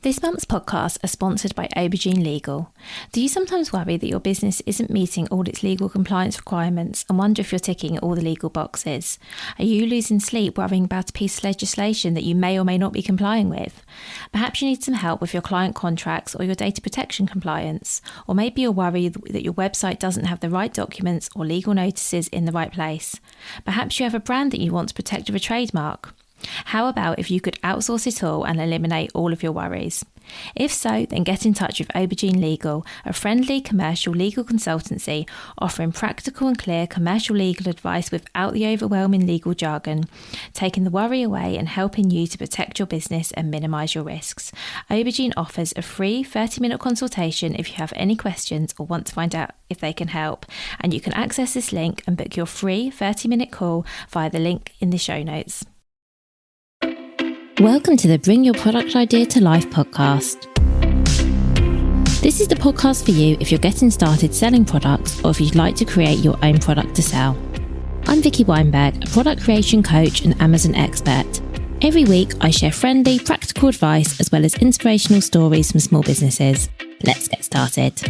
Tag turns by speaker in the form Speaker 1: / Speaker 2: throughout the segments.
Speaker 1: This month's podcasts are sponsored by Aubergine Legal. Do you sometimes worry that your business isn't meeting all its legal compliance requirements and wonder if you're ticking all the legal boxes? Are you losing sleep worrying about a piece of legislation that you may or may not be complying with? Perhaps you need some help with your client contracts or your data protection compliance. Or maybe you're worried that your website doesn't have the right documents or legal notices in the right place. Perhaps you have a brand that you want to protect with a trademark. How about if you could outsource it all and eliminate all of your worries? If so, then get in touch with Aubergine Legal, a friendly commercial legal consultancy offering practical and clear commercial legal advice without the overwhelming legal jargon, taking the worry away and helping you to protect your business and minimise your risks. Aubergine offers a free 30-minute consultation if you have any questions or want to find out if they can help, and you can access this link and book your free 30-minute call via the link in the show notes. Welcome to the Bring Your Product Idea to Life podcast. This is the podcast for you if you're getting started selling products or if you'd like to create your own product to sell. I'm Vicky Weinberg, a product creation coach and Amazon expert. Every week, I share friendly, practical advice as well as inspirational stories from small businesses. Let's get started.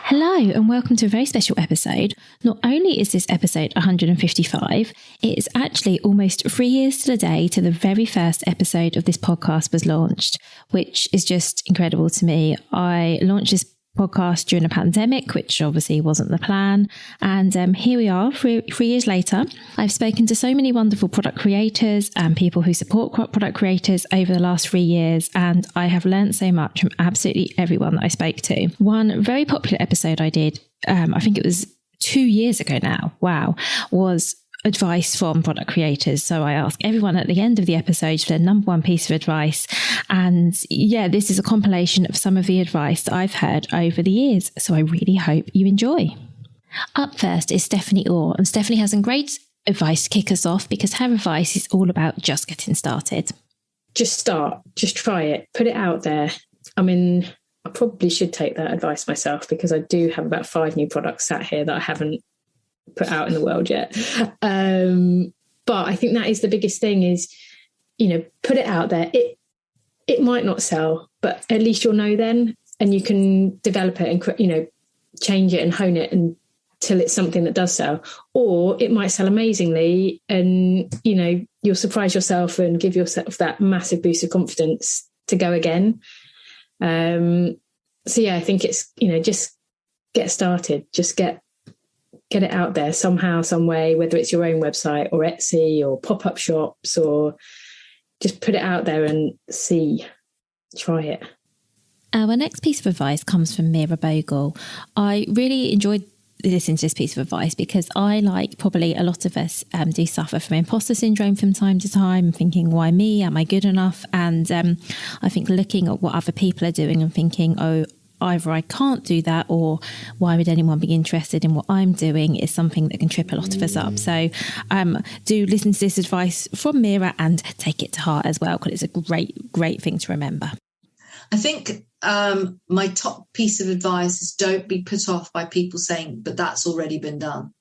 Speaker 1: Hello and welcome to a very special episode. Not only is this episode 155, it is actually almost 3 years to the day to the very first episode of this podcast was launched, which is just incredible to me. I launched this podcast during a pandemic, which obviously wasn't the plan. And here we are, three years later. I've spoken to so many wonderful product creators and people who support product creators over the last 3 years. And I have learned so much from absolutely everyone that I spoke to. One very popular episode I did, I think it was 2 years ago now, was advice from product creators. So I ask everyone at the end of the episode for their number one piece of advice. And yeah, this is a compilation of some of the advice that I've heard over the years. So I really hope you enjoy. Up first is Stephanie Orr, and Stephanie has some great advice to kick us off because her advice is all about just getting started.
Speaker 2: Just start, just try it, put it out there. I mean, I probably should take that advice myself because I do have about 5 new products sat here that I haven't put out in the world yet. But I think that is the biggest thing is, put it out there. It might not sell, but at least you'll know then, and you can develop it and, change it and hone it until it's something that does sell. Or it might sell amazingly and, you'll surprise yourself and give yourself that massive boost of confidence to go again. So yeah, I think it's, just get started, just get it out there somehow, some way, whether it's your own website or Etsy or pop-up shops, or just put it out there and try it.
Speaker 1: Our next piece of advice comes from Mira Bogle. I really enjoyed listening to this piece of advice because I, like probably a lot of us, do suffer from imposter syndrome from time to time, thinking, why me? Am I good enough? And I think looking at what other people are doing and thinking, either I can't do that or why would anyone be interested in what I'm doing is something that can trip a lot of us up. So do listen to this advice from Mira and take it to heart as well, because it's a great thing to remember.
Speaker 3: I think my top piece of advice is don't be put off by people saying, but that's already been done.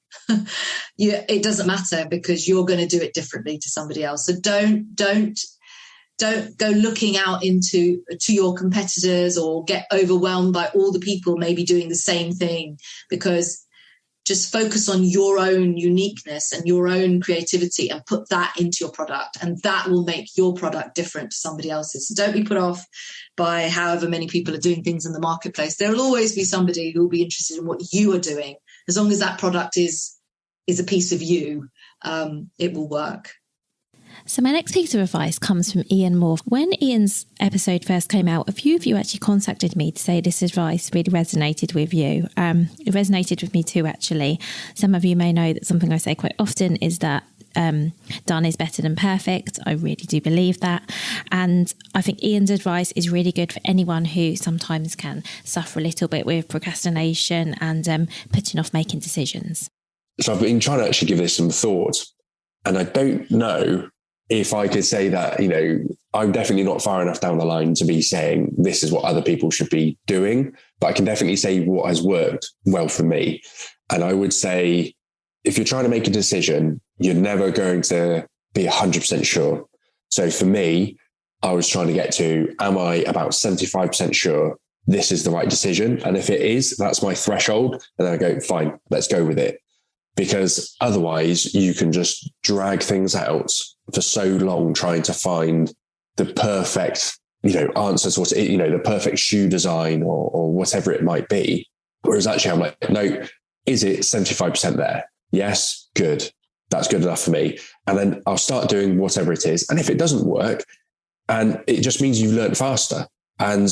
Speaker 3: It doesn't matter because you're going to do it differently to somebody else. So don't go looking out to your competitors or get overwhelmed by all the people maybe doing the same thing, because just focus on your own uniqueness and your own creativity and put that into your product, and that will make your product different to somebody else's. So don't be put off by however many people are doing things in the marketplace. There will always be somebody who will be interested in what you are doing. As long as that product is a piece of you, it will work.
Speaker 1: So my next piece of advice comes from Ian Moore. When Ian's episode first came out, a few of you actually contacted me to say this advice really resonated with you. It resonated with me too, actually. Some of you may know that something I say quite often is that done is better than perfect. I really do believe that. And I think Ian's advice is really good for anyone who sometimes can suffer a little bit with procrastination and putting off making decisions.
Speaker 4: So I've been trying to actually give this some thought, and I don't know if I could say that, I'm definitely not far enough down the line to be saying this is what other people should be doing, but I can definitely say what has worked well for me. And I would say, if you're trying to make a decision, you're never going to be 100% sure. So for me, I was trying to get to, am I about 75% sure this is the right decision? And if it is, that's my threshold. And then I go, fine, let's go with it. Because otherwise you can just drag things out for so long trying to find the perfect, answer to what, the perfect shoe design or whatever it might be. Whereas actually I'm like, no, is it 75% there? Yes, good. That's good enough for me. And then I'll start doing whatever it is. And if it doesn't work, and it just means you've learned faster. And,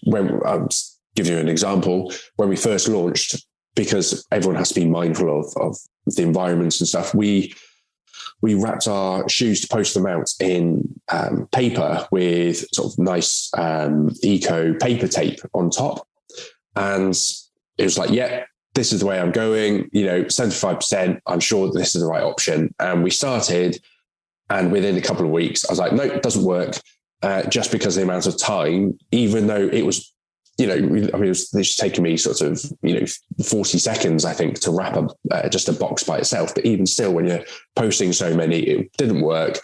Speaker 4: when I'll give you an example, when we first launched, because everyone has to be mindful of the environments and stuff, we wrapped our shoes to post them out in paper with sort of nice eco paper tape on top. And it was like, yeah, this is the way I'm going, 75%, I'm sure that this is the right option. And we started, and within a couple of weeks, I was like, no, it doesn't work. Just because of the amount of time, even though it was, it's taken me sort of, 40 seconds, I think, to wrap up just a box by itself. But even still, when you're posting so many, it didn't work.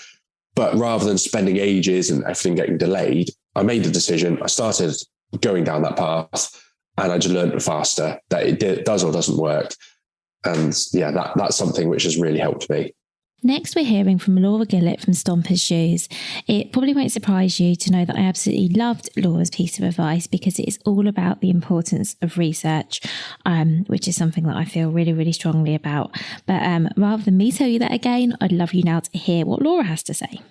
Speaker 4: But rather than spending ages and everything getting delayed, I made the decision. I started going down that path, and I just learned faster that it does or doesn't work. And yeah, that's something which has really helped me.
Speaker 1: Next, we're hearing from Laura Gillett from Stompers Shoes. It probably won't surprise you to know that I absolutely loved Laura's piece of advice because it is all about the importance of research, which is something that I feel really, really strongly about. But rather than me tell you that again, I'd love you now to hear what Laura has to say.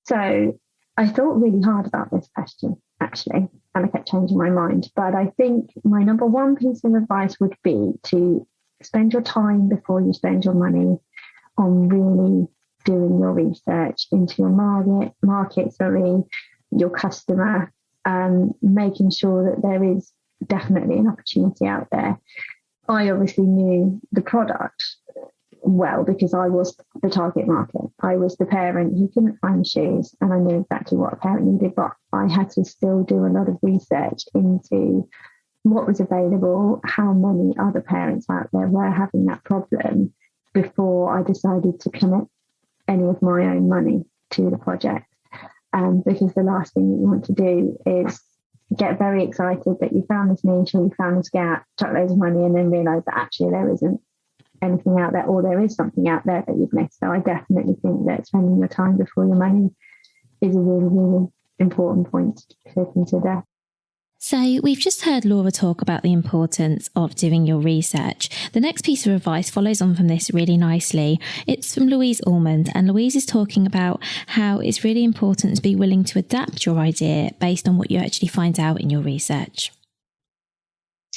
Speaker 5: So I thought really hard about this question, actually, and I kept changing my mind. But I think my number one piece of advice would be to spend your time before you spend your money on really doing your research into your market, your customer, making sure that there is definitely an opportunity out there. I obviously knew the product well because I was the target market. I was the parent who couldn't find shoes, and I knew exactly what a parent needed, but I had to still do a lot of research into what was available, how many other parents out there were having that problem, before I decided to commit any of my own money to the project. Because the last thing that you want to do is get very excited that you found this niche or you found this gap, chuck loads of money, and then realise that actually there isn't anything out there, or there is something out there that you've missed. So I definitely think that spending your time before your money is a really, really important point to consider.
Speaker 1: So we've just heard Laura talk about the importance of doing your research. The next piece of advice follows on from this really nicely. It's from Louise Ormond, and Louise is talking about how it's really important to be willing to adapt your idea based on what you actually find out in your research.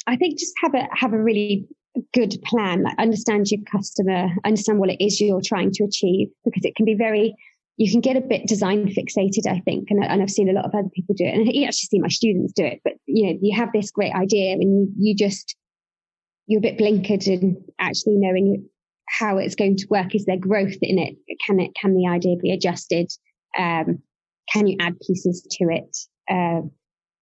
Speaker 6: I think just have a really good plan, like understand your customer, understand what it is you're trying to achieve, because it can be you can get a bit design fixated, I think, and I've seen a lot of other people do it, and you actually see my students do it. But you have this great idea, and you're a bit blinkered in actually knowing how it's going to work. Is there growth in it? Can the idea be adjusted? Can you add pieces to it?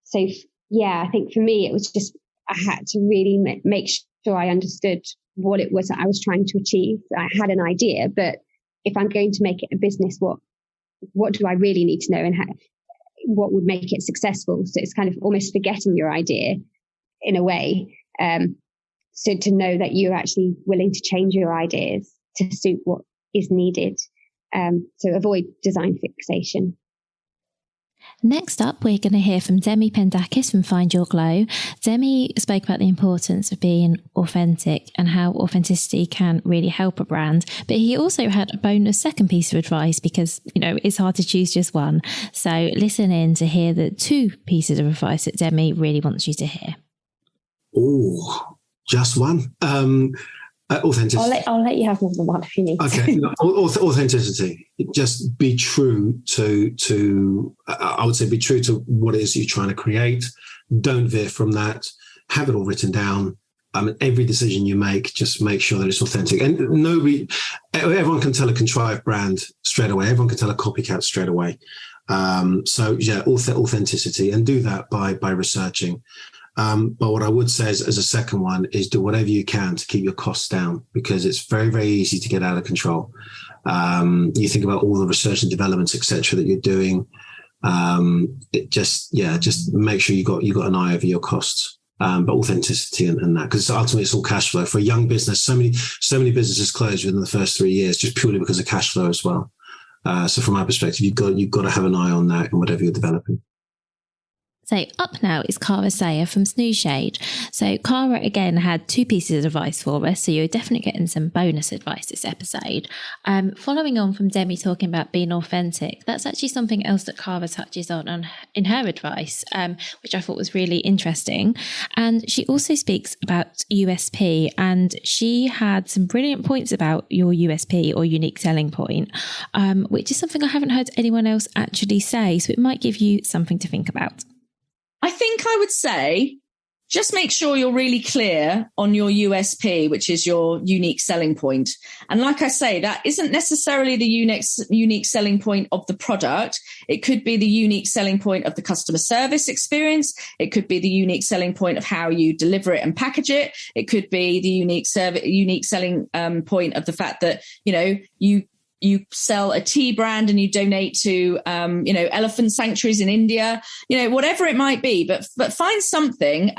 Speaker 6: So yeah, I think for me it was just I had to really make sure I understood what it was that I was trying to achieve. I had an idea, but if I'm going to make it a business, what do I really need to know, and what would make it successful? So it's kind of almost forgetting your idea in a way. So to know that you're actually willing to change your ideas to suit what is needed. So avoid design fixation.
Speaker 1: Next up, we're going to hear from Demi Pendakis from Find Your Glow. Demi spoke about the importance of being authentic and how authenticity can really help a brand. But he also had a bonus second piece of advice because, it's hard to choose just one. So listen in to hear the two pieces of advice that Demi really wants you to hear.
Speaker 7: Oh, just one? Authenticity.
Speaker 6: I'll let you have more than one if you need.
Speaker 7: Okay, authenticity. Just be true to. I would say be true to what it is you're trying to create. Don't veer from that. Have it all written down. Every decision you make, just make sure that it's authentic. And everyone can tell a contrived brand straight away. Everyone can tell a copycat straight away. So yeah, authenticity, and do that by researching. But what I would say as a second one is do whatever you can to keep your costs down, because it's very, very easy to get out of control. You think about all the research and development, etc., that you're doing. Just make sure you got an eye over your costs. But authenticity and that, because ultimately it's all cash flow. For a young business, so many businesses close within the first 3 years just purely because of cash flow as well. So from my perspective, you've got to have an eye on that in whatever you're developing.
Speaker 1: So up now is Cara Sayer from Snooze Shade. So Cara again had 2 pieces of advice for us, so you're definitely getting some bonus advice this episode. Following on from Demi talking about being authentic, that's actually something else that Cara touches on in her advice, which I thought was really interesting. And she also speaks about USP, and she had some brilliant points about your USP or unique selling point, which is something I haven't heard anyone else actually say, so it might give you something to think about.
Speaker 8: I think I would say just make sure you're really clear on your USP, which is your unique selling point. And like I say, that isn't necessarily the unique selling point of the product. It could be the unique selling point of the customer service experience. It could be the unique selling point of how you deliver it and package it. It could be the unique selling point of the fact that, you sell a tea brand and you donate to, elephant sanctuaries in India, whatever it might be, but find something.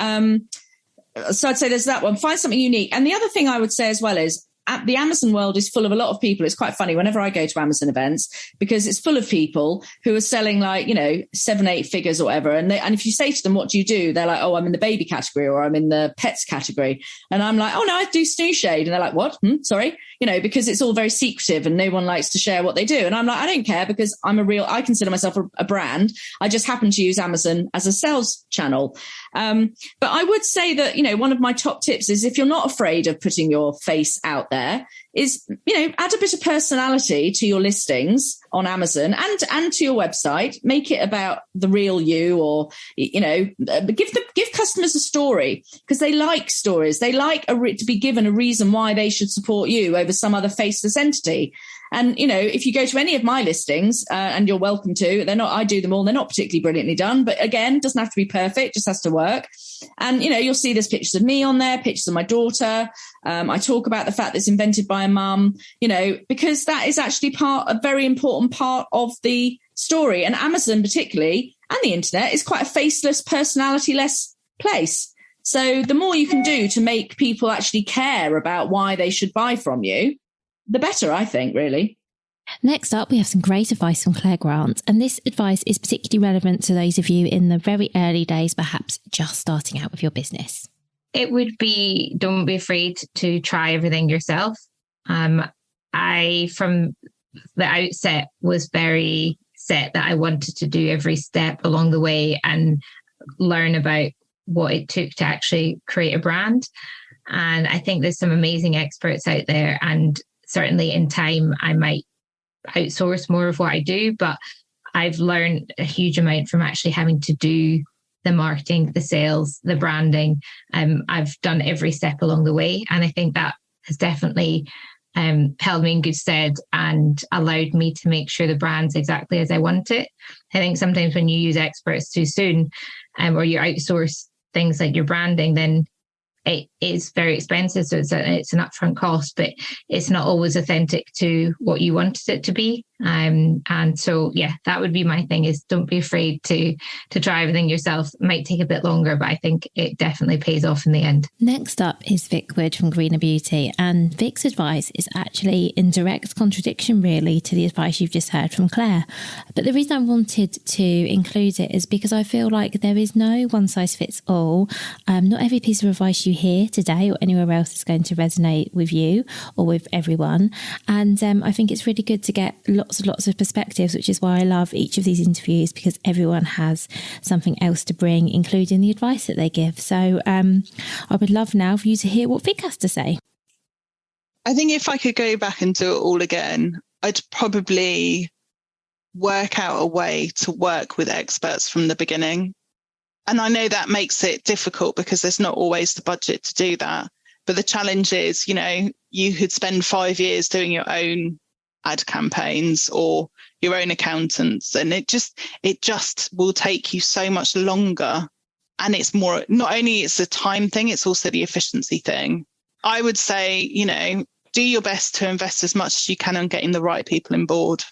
Speaker 8: So I'd say there's that one, find something unique. And the other thing I would say as well is the Amazon world is full of a lot of people. It's quite funny whenever I go to Amazon events, because it's full of people who are selling 7-8 figures or whatever. And if you say to them, what do you do? They're like, oh, I'm in the baby category or I'm in the pets category. And I'm like, oh no, I do Snooze Shade. And they're like, what? Sorry. Because it's all very secretive and no one likes to share what they do. And I'm like, I don't care, because I consider myself a brand. I just happen to use Amazon as a sales channel. But I would say that, one of my top tips is, if you're not afraid of putting your face out there, is, add a bit of personality to your listings on Amazon and to your website. Make it about the real you, or, give customers a story, because they like stories. They like to be given a reason why they should support you over some other faceless entity. And, if you go to any of my listings, and you're welcome to, I do them all. They're not particularly brilliantly done, but again, doesn't have to be perfect, just has to work. And, you'll see there's pictures of me on there, pictures of my daughter. I talk about the fact that it's invented by a mum, because that is actually a very important part of the story. And Amazon particularly, and the internet, is quite a faceless, personality-less place. So the more you can do to make people actually care about why they should buy from you, the better, I think, really.
Speaker 1: Next up, we have some great advice from Claire Grant, and this advice is particularly relevant to those of you in the very early days, perhaps just starting out with your business.
Speaker 9: It would be, don't be afraid to try everything yourself. I, from the outset, was very set that I wanted to do every step along the way and learn about what it took to actually create a brand. And I think there's some amazing experts out there, and certainly in time, I might outsource more of what I do, but I've learned a huge amount from actually having to do the marketing, the sales, the branding. I've done every step along the way. And I think that has definitely held me in good stead and allowed me to make sure the brand's exactly as I want it. I think sometimes when you use experts too soon, or you outsource things like your branding, then it is very expensive. So it's an upfront cost, but it's not always authentic to what you wanted it to be. And so, yeah, that would be my thing, is don't be afraid to try everything yourself. It might take a bit longer, but I think it definitely pays off in the end.
Speaker 1: Next up is Vic Wood from Greener Beauty. And Vic's advice is actually in direct contradiction, really, to the advice you've just heard from Claire. But the reason I wanted to include it is because I feel like there is no one size fits all. Not every piece of advice you hear today or anywhere else is going to resonate with you or with everyone. And I think it's really good to get lots of perspectives, which is why I love each of these interviews, because everyone has something else to bring, including the advice that they give. So I would love now for you to hear what Vic has to say.
Speaker 10: I think if I could go back and do it all again, I'd probably work out a way to work with experts from the beginning. And I know that makes it difficult because there's not always the budget to do that. But the challenge is, you could spend 5 years doing your own ad campaigns or your own accountants, and it just will take you so much longer. And it's more, not only it's a time thing, it's also the efficiency thing. I would say, do your best to invest as much as you can on getting the right people on board.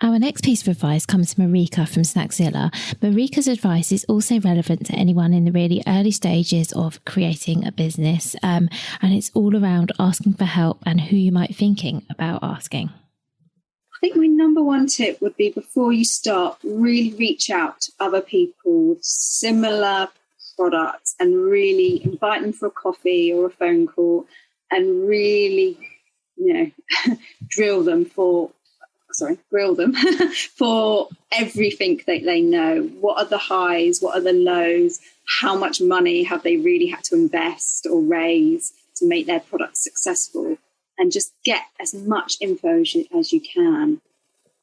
Speaker 1: Our next piece of advice comes from Marika from Snackzilla. Marika's advice is also relevant to anyone in the really early stages of creating a business, and it's all around asking for help and who you might be thinking about asking.
Speaker 11: I think my number one tip would be, before you start, really reach out to other people with similar products and really invite them for a coffee or a phone call, and really, grill them for everything that they know. What are the highs? What are the lows? How much money have they really had to invest or raise to make their product successful? And just get as much info as you can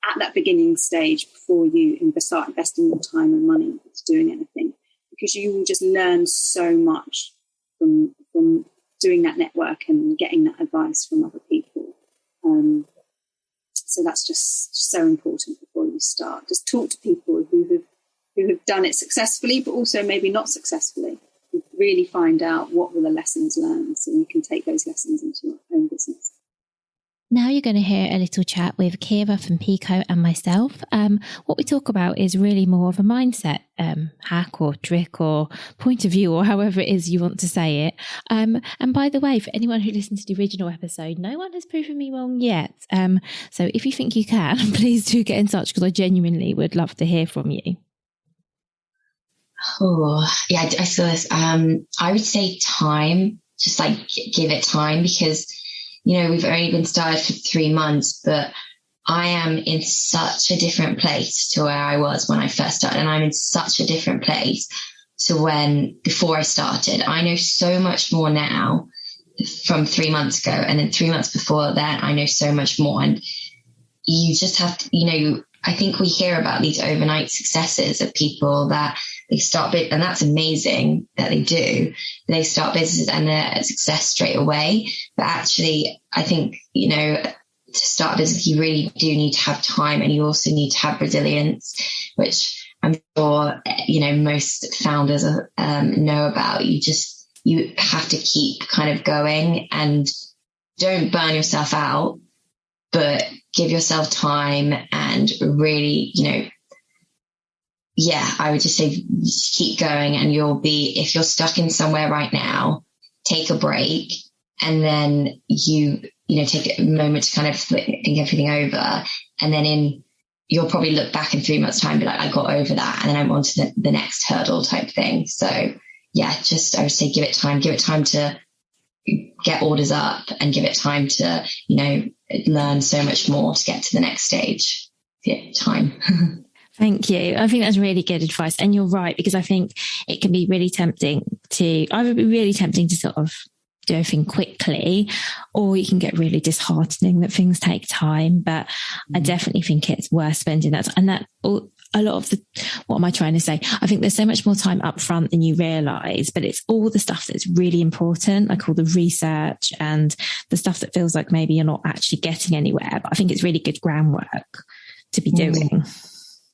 Speaker 11: at that beginning stage before you start investing your time and money into doing anything, because you will just learn so much from doing that network and getting that advice from other people. So that's just so important before you start. Just talk to people who have done it successfully, but also maybe not successfully. Really find out what were the lessons learned, so you can take those lessons into your own business.
Speaker 1: Now you're going to hear a little chat with Kira from Pico and myself. What we talk about is really more of a mindset hack or trick or point of view, or however it is you want to say it. And by the way, for anyone who listened to the original episode, no one has proven me wrong yet. So if you think you can, please do get in touch, because I genuinely would love to hear from you.
Speaker 12: Oh, yeah, I saw this. I would say time, just like give it time, because, we've only been started for 3 months, but I am in such a different place to where I was when I first started. And I'm in such a different place to before I started. I know so much more now from 3 months ago. And then 3 months before that, I know so much more. And you just have to, I think we hear about these overnight successes of people that they start, and that's amazing that they do. They start businesses and they're a success straight away. But actually, I think, to start a business, you really do need to have time, and you also need to have resilience, which I'm sure, most founders know about. You have to keep kind of going, and don't burn yourself out, but give yourself time and really, I would just say just keep going, and if you're stuck in somewhere right now, take a break, and then take a moment to kind of think everything over. And then you'll probably look back in 3 months' time and be like, I got over that, and then I'm on to the next hurdle type thing. So I would say give it time to get orders up, and give it time to, learn so much more to get to the next stage. Time.
Speaker 1: Thank you. I think that's really good advice. And you're right, because I think it can be really tempting to sort of do everything quickly, or you can get really disheartening that things take time. But I definitely think it's worth spending that. And that a lot of what am I trying to say? I think there's so much more time up front than you realise, but it's all the stuff that's really important, like all the research and the stuff that feels like maybe you're not actually getting anywhere. But I think it's really good groundwork to be doing.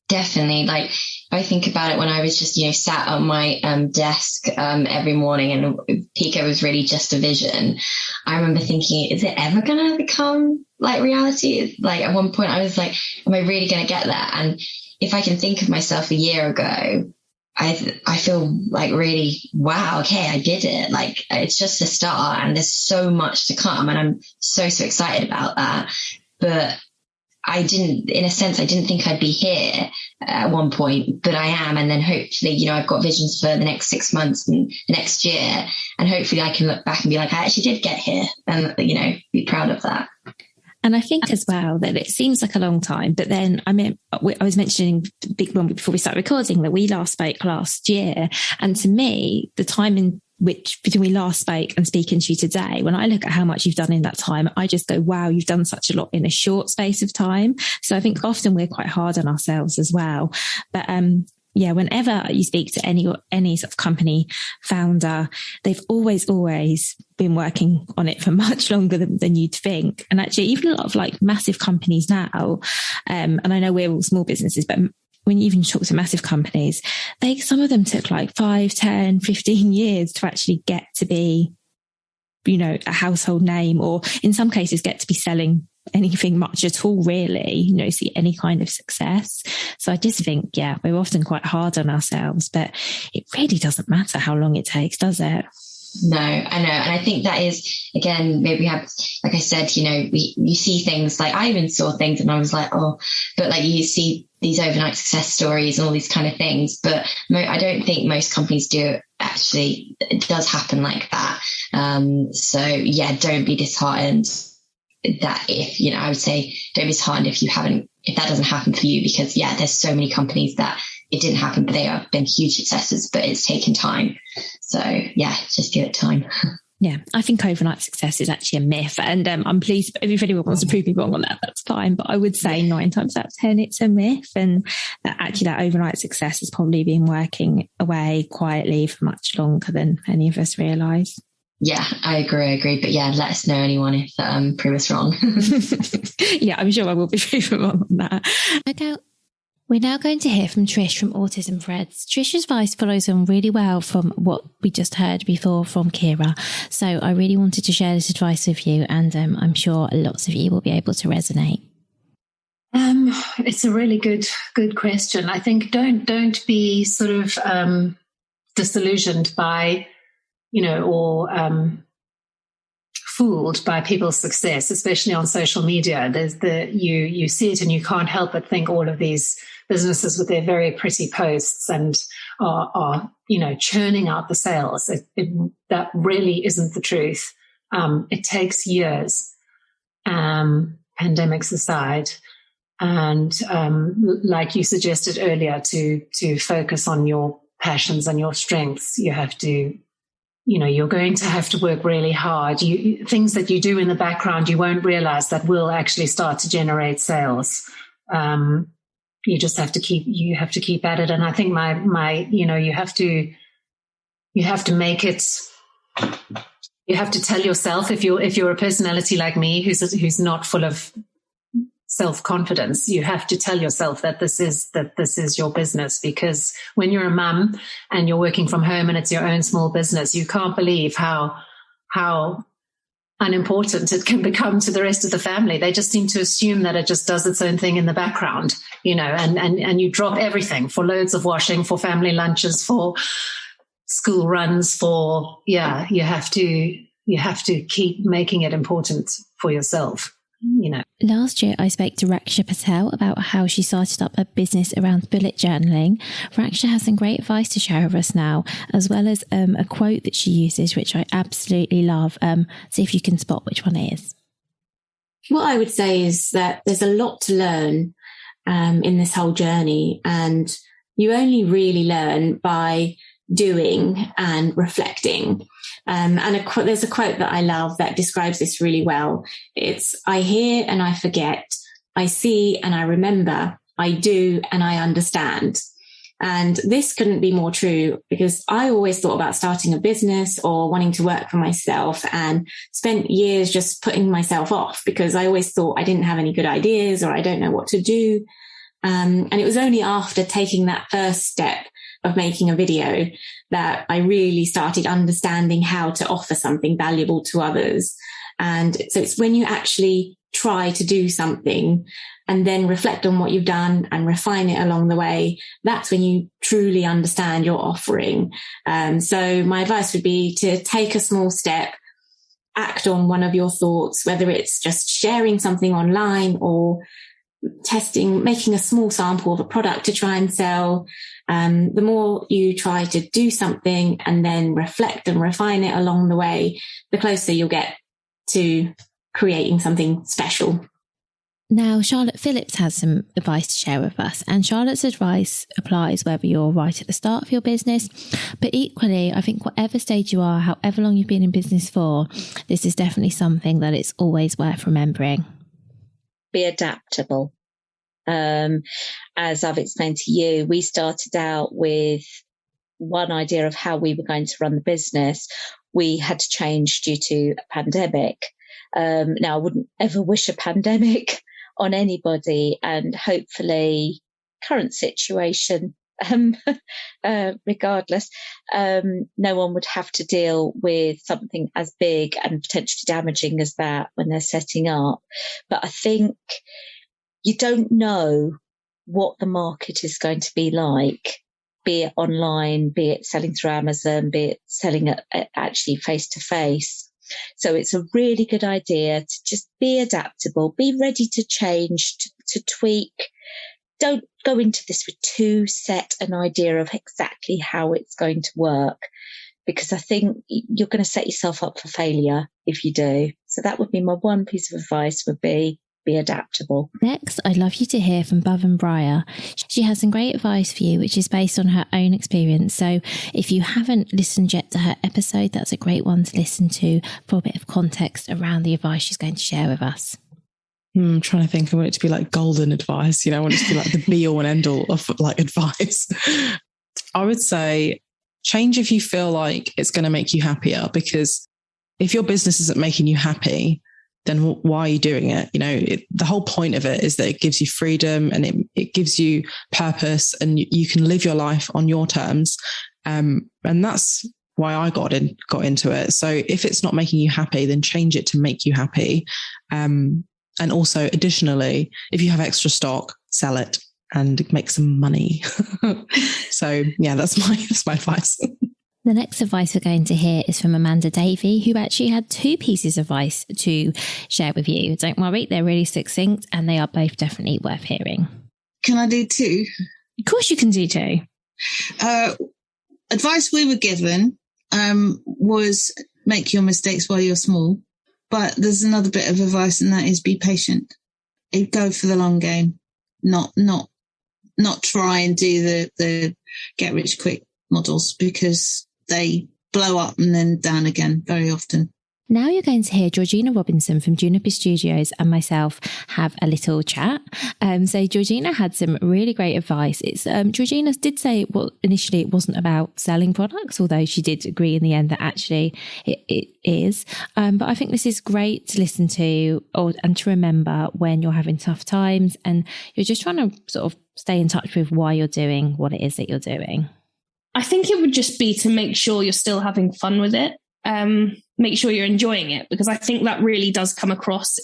Speaker 12: Definitely. Like, I think about it when I was just, sat on my desk every morning, and Pico was really just a vision. I remember thinking, is it ever going to become like reality? Like, at one point I was like, am I really going to get there? And if I can think of myself a year ago, I feel like really, wow, okay, I did it. Like, it's just a start, and there's so much to come, and I'm so excited about that. But I didn't think I'd be here at one point, but I am. And then hopefully, I've got visions for the next 6 months and the next year. And hopefully I can look back and be like, I actually did get here, and, be proud of that.
Speaker 1: And I think as well that it seems like a long time, but then I was mentioning before we started recording that we last spoke last year. And to me, the time in which between we last spoke and speaking to you today, when I look at how much you've done in that time, I just go, wow, you've done such a lot in a short space of time. So I think often we're quite hard on ourselves as well. But whenever you speak to any sort of company founder, they've always been working on it for much longer than you'd think. And actually, even a lot of like massive companies now, and I know we're all small businesses, but when you even talk to massive companies, some of them took like 5, 10, 15 years to actually get to be a household name, or in some cases get to be selling anything much at all, really, see any kind of success. So I just think, we're often quite hard on ourselves, but it really doesn't matter how long it takes, does it?
Speaker 12: No, I know. And I think that is, again, maybe we have, like I said, you see things like, I even saw things and I was like, oh, but like you see these overnight success stories and all these kind of things, but I don't think most companies do it. Actually, it does happen like that. So don't be disheartened that if, I would say don't be disheartened if that doesn't happen for you, because there's so many companies that it didn't happen, but they have been huge successes, but it's taken time. So just give it time.
Speaker 1: Yeah, I think overnight success is actually a myth, and I'm pleased if anyone wants to prove me wrong on that, that's fine. But I would say 9 times out of 10, it's a myth, and that overnight success has probably been working away quietly for much longer than any of us realise.
Speaker 12: Yeah, I agree. But let us know, anyone, if prove us wrong.
Speaker 1: I'm sure I will be proven wrong on that. Okay. We're now going to hear from Trish from Autism Threads. Trish's advice follows on really well from what we just heard before from Kira. So I really wanted to share this advice with you, and I'm sure lots of you will be able to resonate.
Speaker 13: It's a really good question. I think don't be sort of disillusioned by, or fooled by people's success, especially on social media. There's you see it and you can't help but think all of these businesses with their very pretty posts and are churning out the sales. That really isn't the truth. It takes years, pandemics aside, and like you suggested earlier, to focus on your passions and your strengths. You have to. You're going to have to work really hard. Things that you do in the background, you won't realize that will actually start to generate sales. You just have to keep at it. And I think you have to make it, you have to tell yourself, if you're a personality like me, who's not full of self-confidence, you have to tell yourself that this is your business, because when you're a mum and you're working from home and it's your own small business, you can't believe how unimportant it can become to the rest of the family. They just seem to assume that it just does its own thing in the background, and you drop everything for loads of washing, for family lunches, for school runs, you have to keep making it important for yourself.
Speaker 1: Last year, I spoke to Raksha Patel about how she started up a business around bullet journaling. Raksha has some great advice to share with us now, as well as a quote that she uses, which I absolutely love. See if you can spot which one it is.
Speaker 14: What I would say is that there's a lot to learn in this whole journey, and you only really learn by doing and reflecting. There's a quote that I love that describes this really well. It's, I hear and I forget, I see and I remember, I do and I understand. And this couldn't be more true, because I always thought about starting a business or wanting to work for myself, and spent years just putting myself off because I always thought I didn't have any good ideas or I don't know what to do. And it was only after taking that first step of making a video that I really started understanding how to offer something valuable to others. And so it's when you actually try to do something and then reflect on what you've done and refine it along the way, that's when you truly understand your offering. So my advice would be to take a small step, act on one of your thoughts, whether it's just sharing something online or testing, making a small sample of a product to try and sell. The more you try to do something and then reflect and refine it along the way, the closer you'll get to creating something special.
Speaker 1: Now, Charlotte Phillips has some advice to share with us, and Charlotte's advice applies whether you're right at the start of your business, but equally, I think whatever stage you are, however long you've been in business for, this is definitely something that it's always worth remembering.
Speaker 15: Be adaptable. As I've explained to you, we started out with one idea of how we were going to run the business. We had to change due to a pandemic. Now, I wouldn't ever wish a pandemic on anybody, and hopefully current situation regardless. No one would have to deal with something as big and potentially damaging as that when they're setting up. But I think you don't know what the market is going to be like, be it online, be it selling through Amazon, be it selling actually face to face. So it's a really good idea to just be adaptable, be ready to change, to tweak. Don't go into this with too set an idea of exactly how it's going to work, because I think you're going to set yourself up for failure if you do. So that would be my one piece of advice, would be adaptable.
Speaker 1: Next, I'd love you to hear from Bhavan Breyer. She has some great advice for you, which is based on her own experience. So if you haven't listened yet to her episode, that's a great one to listen to for a bit of context around the advice she's going to share with us.
Speaker 16: I'm trying to think. I want it to be like golden advice. I want it to be like the be all and end all of like advice. I would say change if you feel like it's going to make you happier, because if your business isn't making you happy, then why are you doing it? The whole point of it is that it gives you freedom and it gives you purpose, and you can live your life on your terms. And that's why I got into it. So if it's not making you happy, then change it to make you happy. And also, additionally, if you have extra stock, sell it and make some money. So yeah, that's my advice.
Speaker 1: The next advice we're going to hear is from Amanda Davey, who actually had two pieces of advice to share with you. Don't worry, they're really succinct and they are both definitely worth hearing.
Speaker 17: Can I do two?
Speaker 1: Of course you can do two.
Speaker 17: Advice we were given was make your mistakes while you're small. But there's another bit of advice, and that is be patient. Go for the long game, not try and do the get rich quick models, because they blow up and then down again very often.
Speaker 1: Now you're going to hear Georgina Robinson from Juniper Studios and myself have a little chat. So Georgina had some really great advice. Georgina did say, initially it wasn't about selling products, although she did agree in the end that actually it is. But I think this is great to listen to and to remember when you're having tough times and you're just trying to sort of stay in touch with why you're doing what it is that you're doing.
Speaker 18: I think it would just be to make sure you're still having fun with it. Make sure you're enjoying it, because I think that really does come across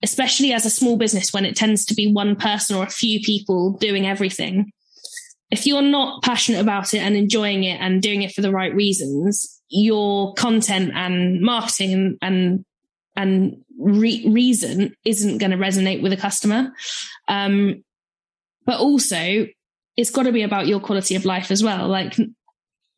Speaker 18: especially as a small business, when it tends to be one person or a few people doing everything. If you're not passionate about it and enjoying it and doing it for the right reasons, your content and marketing and reason isn't going to resonate with a customer. But also, it's got to be about your quality of life as well. Like,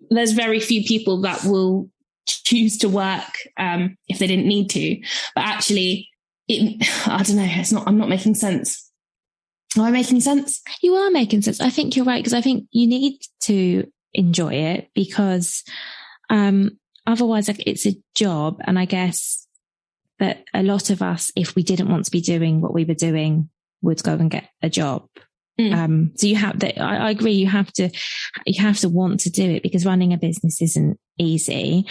Speaker 18: there's very few people that will choose to work if they didn't need to. But actually, I don't know, I'm not making sense. Am I making sense?
Speaker 1: You are making sense. I think you're right, because I think you need to enjoy it, because otherwise it's a job. And I guess that a lot of us, if we didn't want to be doing what we were doing, would go and get a job. So you have that. I agree. You have to want to do it, because running a business isn't easy,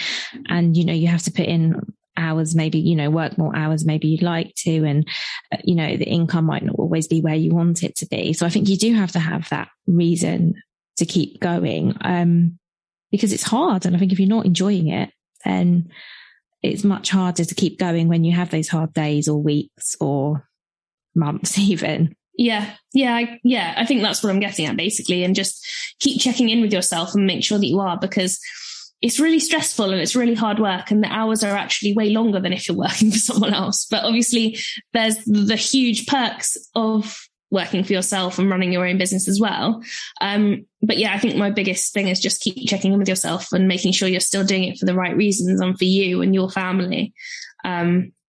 Speaker 1: and you have to put in hours, maybe work more hours maybe you'd like to, and the income might not always be where you want it to be. So I think you do have to have that reason to keep going, because it's hard. And I think if you're not enjoying it, then it's much harder to keep going when you have those hard days or weeks or months even.
Speaker 18: Yeah. I think that's what I'm getting at, basically. And just keep checking in with yourself and make sure that you are, because it's really stressful and it's really hard work, and the hours are actually way longer than if you're working for someone else. But obviously there's the huge perks of working for yourself and running your own business as well. But yeah, I think my biggest thing is just keep checking in with yourself and making sure you're still doing it for the right reasons and for you and your family.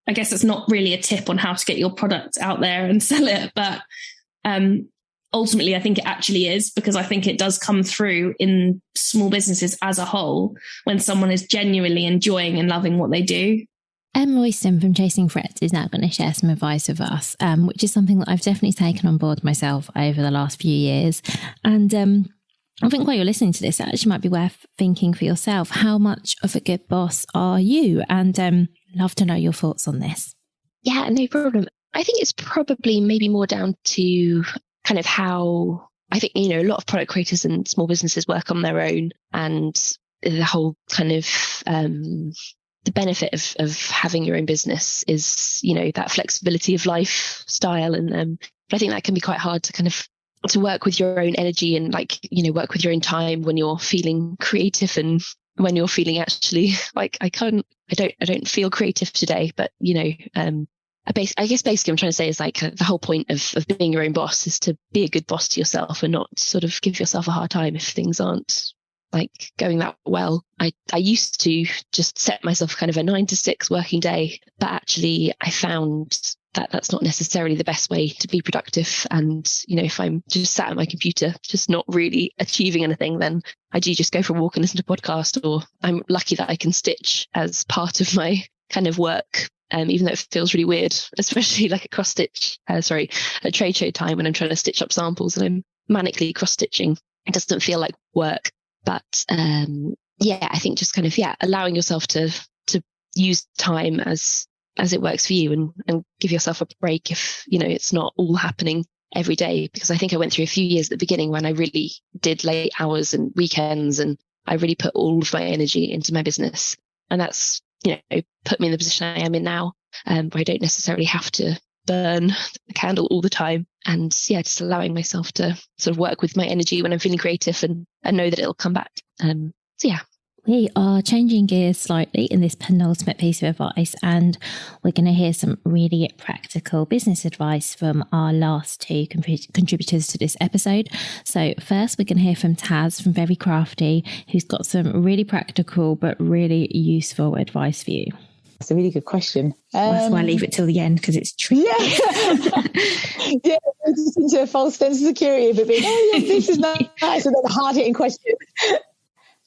Speaker 18: I guess it's not really a tip on how to get your product out there and sell it, but ultimately I think it actually is, because I think it does come through in small businesses as a whole when someone is genuinely enjoying and loving what they do.
Speaker 1: Em Royston from Chasing Frets is now going to share some advice with us, which is something that I've definitely taken on board myself over the last few years. And I think while you're listening to this, it actually might be worth thinking for yourself, how much of a good boss are you? And love to know your thoughts on this.
Speaker 19: Yeah, no problem. I think it's probably maybe more down to kind of how I think, you know, a lot of product creators and small businesses work on their own, and the whole kind of the benefit of having your own business is, you know, that flexibility of lifestyle. And but I think that can be quite hard to kind of to work with your own energy and, like, you know, work with your own time when you're feeling creative and when you're feeling actually like I don't feel creative today. But, you know, I guess basically I'm trying to say is, like, the whole point of being your own boss is to be a good boss to yourself and not sort of give yourself a hard time if things aren't, like, going that well. I used to just set myself kind of a 9 to 6 working day, but actually I found that that's not necessarily the best way to be productive. And, you know, if I'm just sat at my computer, just not really achieving anything, then I do just go for a walk and listen to a podcast, or I'm lucky that I can stitch as part of my kind of work. Even though it feels really weird, especially like at trade show time when I'm trying to stitch up samples and I'm manically cross stitching, it doesn't feel like work. But I think just kind of allowing yourself to use time as it works for you, and give yourself a break if, you know, it's not all happening every day. Because I think I went through a few years at the beginning when I really did late hours and weekends, and I really put all of my energy into my business, and that's, you know, put me in the position I am in now, where I don't necessarily have to burn the candle all the time. And just allowing myself to sort of work with my energy when I'm feeling creative and know that it'll come back.
Speaker 1: We are changing gears slightly in this penultimate piece of advice, and we're going to hear some really practical business advice from our last two contributors to this episode. So first, we're going to hear from Taz from Very Crafty, who's got some really practical but really useful advice for you.
Speaker 20: That's a really good question.
Speaker 1: That's why I leave it till the end, because it's tricky.
Speaker 20: Yeah, just into a false sense of security of it being, this is nice, and then a hard-hitting question.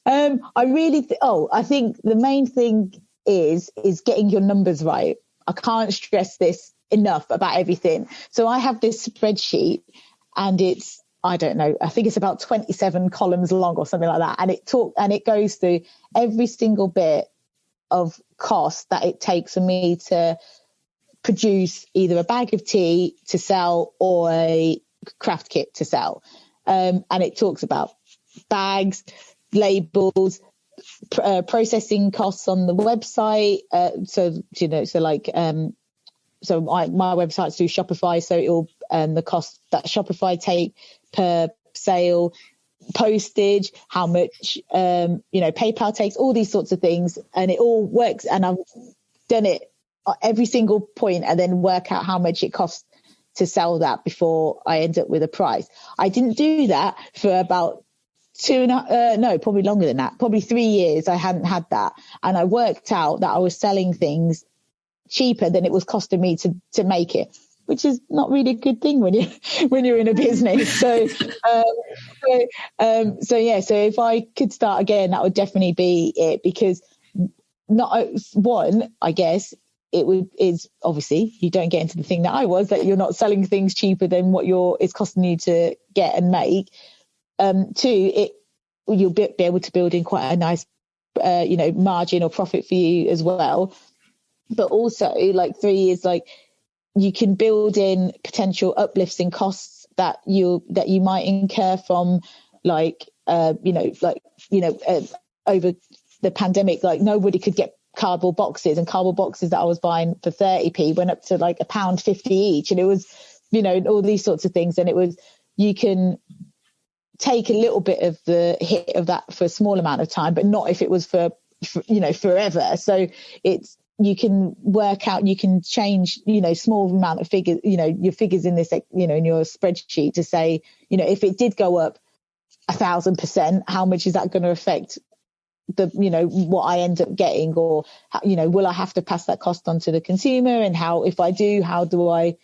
Speaker 20: I think the main thing is getting your numbers right. I can't stress this enough about everything. So I have this spreadsheet, and it's, I don't know, I think it's about 27 columns long or something like that. And it goes through every single bit of cost that it takes for me to produce either a bag of tea to sell or a craft kit to sell. And it talks about bags, labels, processing costs on the website. My website's through Shopify, so it'll the cost that Shopify take per sale, postage, how much PayPal takes, all these sorts of things, and it all works. And I've done it at every single point, and then work out how much it costs to sell that before I end up with a price. I didn't do that for about probably longer than that, probably 3 years. I hadn't had that, and I worked out that I was selling things cheaper than it was costing me to make it, which is not really a good thing when you're in a business. So if I could start again, that would definitely be it, because I guess is obviously you don't get into the thing that I was, that you're not selling things cheaper than what it's costing you to get and make. Two, you'll be able to build in quite a nice, margin or profit for you as well. But also, like, 3 is like you can build in potential uplifts in costs that you might incur from, over the pandemic. Like, nobody could get cardboard boxes, and cardboard boxes that I was buying for 30p went up to like £1.50 each, and it was, all these sorts of things. And it was, you can take a little bit of the hit of that for a small amount of time, but not if it was for forever. So you can work out, you can change, small amount of figures, your figures in this, in your spreadsheet to say, if it did go up 1,000%, how much is that going to affect what I end up getting? Or, will I have to pass that cost on to the consumer? And if I do, how do I,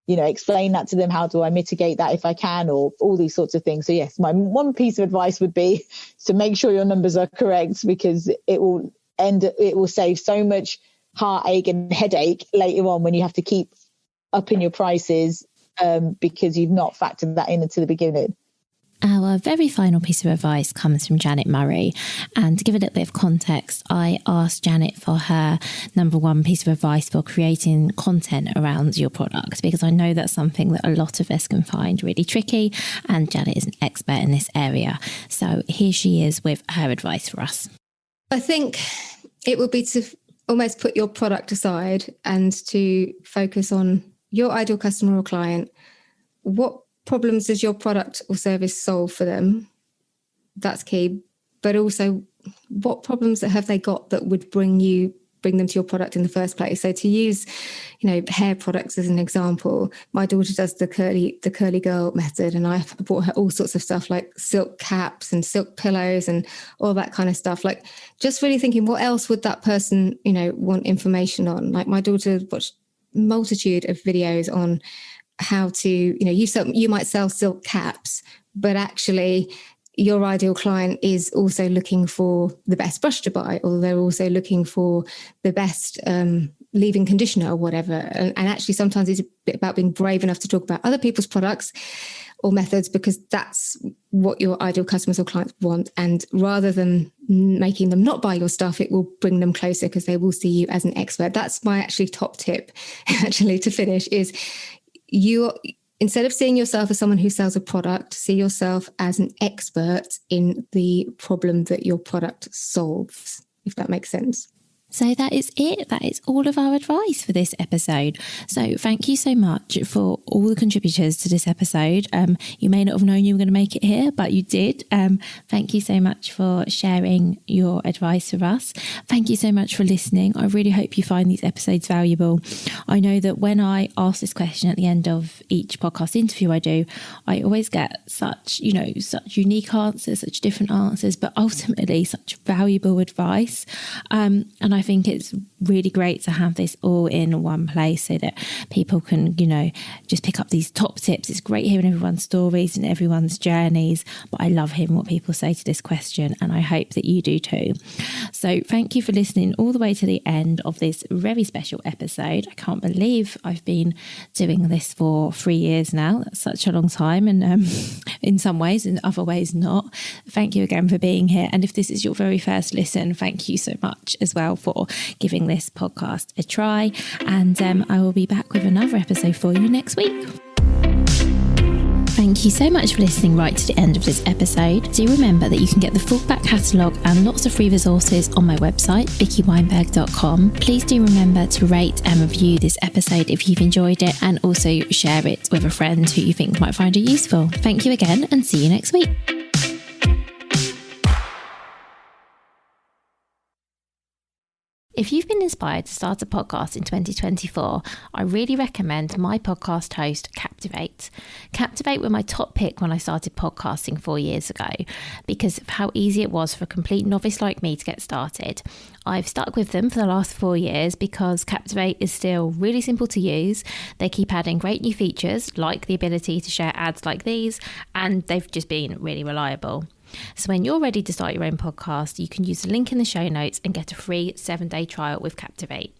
Speaker 20: explain that to them? How do I mitigate that if I can? Or all these sorts of things. So yes, my one piece of advice would be to make sure your numbers are correct, because it will save so much heartache and headache later on when you have to keep upping your prices because you've not factored that in into the beginning.
Speaker 1: Our very final piece of advice comes from Janet Murray. And to give a little bit of context, I asked Janet for her number one piece of advice for creating content around your product, because I know that's something that a lot of us can find really tricky. And Janet is an expert in this area. So here she is with her advice for us.
Speaker 21: I think it would be to almost put your product aside and to focus on your ideal customer or client. What problems does your product or service solve for them? That's key. But also, what problems have they got that would bring them to your product in the first place? So to use, hair products as an example, my daughter does the curly girl method, and I bought her all sorts of stuff like silk caps and silk pillows and all that kind of stuff. Like, just really thinking, what else would that person, want information on? Like, my daughter watched a multitude of videos on how to, you might sell silk caps, but actually your ideal client is also looking for the best brush to buy, or they're also looking for the best leave-in conditioner or whatever. And actually sometimes it's a bit about being brave enough to talk about other people's products or methods, because that's what your ideal customers or clients want. And rather than making them not buy your stuff, it will bring them closer because they will see you as an expert. That's my actually top tip, actually, to finish, is instead of seeing yourself as someone who sells a product, see yourself as an expert in the problem that your product solves, if that makes sense.
Speaker 1: So that is it. That is all of our advice for this episode. So thank you so much for all the contributors to this episode. You may not have known you were going to make it here, but you did. Thank you so much for sharing your advice with us. Thank you so much for listening. I really hope you find these episodes valuable. I know that when I ask this question at the end of each podcast interview I always get such unique answers, such different answers, but ultimately such valuable advice. And I think it's really great to have this all in one place so that people can, just pick up these top tips. It's great hearing everyone's stories and everyone's journeys, but I love hearing what people say to this question, and I hope that you do too. So thank you for listening all the way to the end of this very special episode. I can't believe I've been doing this for 3 years now. That's such a long time, and in some ways, in other ways not. Thank you again for being here. And if this is your very first listen, thank you so much as well for giving this podcast a try. And I will be back with another episode for you next week. Thank you so much for listening right to the end of this episode. Do remember that you can get the full back catalogue and lots of free resources on my website, vickyweinberg.com. Please do remember to rate and review this episode if you've enjoyed it, and also share it with a friend who you think might find it useful. Thank you again, and see you next week. If you've been inspired to start a podcast in 2024, I really recommend my podcast host, Captivate. Captivate were my top pick when I started podcasting 4 years ago because of how easy it was for a complete novice like me to get started. I've stuck with them for the last 4 years because Captivate is still really simple to use. They keep adding great new features like the ability to share ads like these, and they've just been really reliable. So when you're ready to start your own podcast, you can use the link in the show notes and get a free 7-day trial with Captivate.